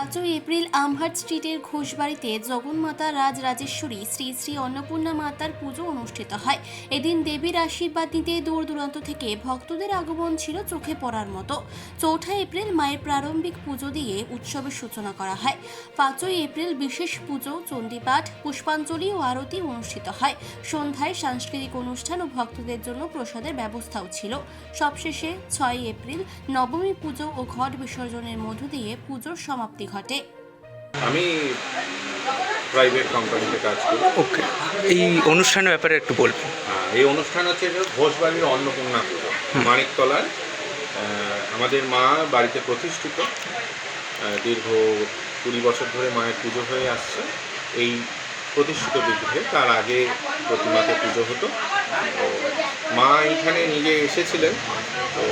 5ই April আমহাট স্ট্রিটের ঘোষবাড়িতে জগন্মাতা রাজরাজেশ্বরী শ্রী শ্রী অন্নপূর্ণা মাতার পুজো অনুষ্ঠিত হয়। এদিন দেবীর আশীর্বাদ নিতে দূর দূরান্ত থেকে ভক্তদের আগমন ছিল চোখে পড়ার মতো। 4 এপ্রিল মায়ের প্রারম্ভিক পুজো দিয়ে উৎসবের সূচনা করা হয়। 5ই এপ্রিল বিশেষ পুজো, চণ্ডীপাঠ, পুষ্পাঞ্জলি ও আরতি অনুষ্ঠিত হয়। সন্ধ্যায় সাংস্কৃতিক অনুষ্ঠান ও ভক্তদের জন্য প্রসাদের ব্যবস্থাও ছিল। সবশেষে 6 এপ্রিল নবমী পুজো ও ঘট বিসর্জনের মধ্য দিয়ে পুজোর সমাপ্তি ঘটে। আমি প্রাইভেট কোম্পানিতে কাজ করি। ওকে, এই অনুষ্ঠানের ব্যাপারে একটু বলবেন। এই অনুষ্ঠান হচ্ছে ঘোষবাড়ির অন্নপূর্ণা পুজো, মানিকতলায় আমাদের মা বাড়িতে প্রতিষ্ঠিত। দীর্ঘ 20 বছর ধরে মায়ের পুজো হয়ে আসছে। এই প্রতিষ্ঠিত বিগ্রহে তার আগে প্রতিমাতে পুজো হতো। তো মা এইখানে নিজে এসেছিলেন, তো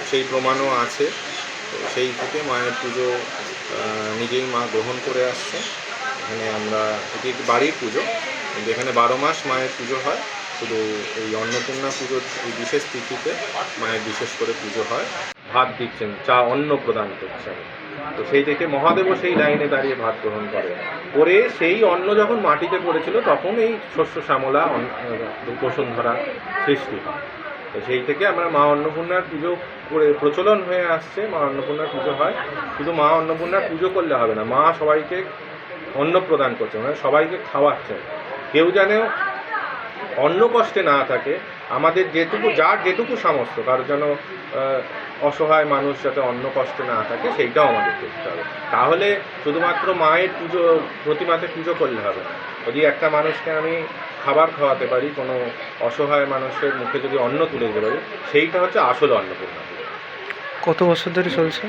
সেই প্রমাণও আছে। তো সেই থেকে মায়ের পুজো নিজেই মা গ্রহণ করে আসছে। এখানে আমরা এটি একটি বাড়ির পুজো, কিন্তু এখানে 12 মাস মায়ের পুজো হয়। শুধু এই অন্নপূর্ণা পুজোর এই বিশেষ তিথিতে মায়ের বিশেষ করে পুজো হয়। ভাত দিচ্ছেন, চা অন্ন প্রদান করছেন। তো সেই থেকে মহাদেবও সেই লাইনে দাঁড়িয়ে ভাত গ্রহণ করে সেই অন্ন যখন মাটিতে পড়েছিল তখন এই শস্য শ্যামলা বসুন্ধরা সৃষ্টি হয়। তো সেই থেকে আমরা মা অন্নপূর্ণার পুজো করে প্রচলন হয়ে আসছে। মা অন্নপূর্ণার পুজো হয়। শুধু মা অন্নপূর্ণার পুজো করলে হবে না, মা সবাইকে অন্ন প্রদান করছে, মানে সবাইকে খাওয়াচ্ছেন। কেউ যেন অন্ন কষ্টে না থাকে। আমাদের যার যেটুকু সামর্থ্য, কারোর যেন অসহায় মানুষ যাতে অন্ন কষ্টে না থাকে, সেইটাও আমাদের করতে হবে। তাহলে শুধুমাত্র মায়ের পুজো, প্রতিমাতে পুজো করলে হবে না। যদি একটা মানুষকে আমি খাবার খাওয়াতে পারি, কোনো অসহায় মানুষের মুখে যদি অন্ন তুলে দিতে পারি, সেইটা হচ্ছে আসল অন্নপূর্ণা পুজো। কত বছর ধরে চলছে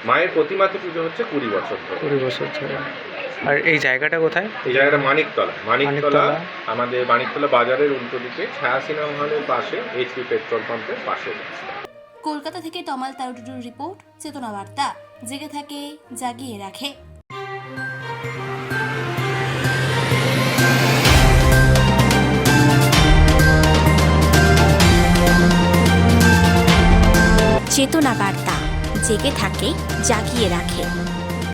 মায়ের প্রতিমাতে পুজো হচ্ছে 20 বছর ধরে। 20 বছর ধরে। আর এই জায়গাটা কোথায়? এই জায়গাটা মানিকতলা, আমাদের মানিকতলা বাজারের উল্টো দিকে, ছায়া সিনেমা হলের পাশে, HP পেট্রোল পাম্পের পাশে। কলকাতা থেকে তমাল তারুটুর রিপোর্ট, চেতনা বার্তা। জেগে থাকে, জাগিয়ে রাখে। চেতনা বার্তা, জেগে থাকে, জাগিয়ে রাখে।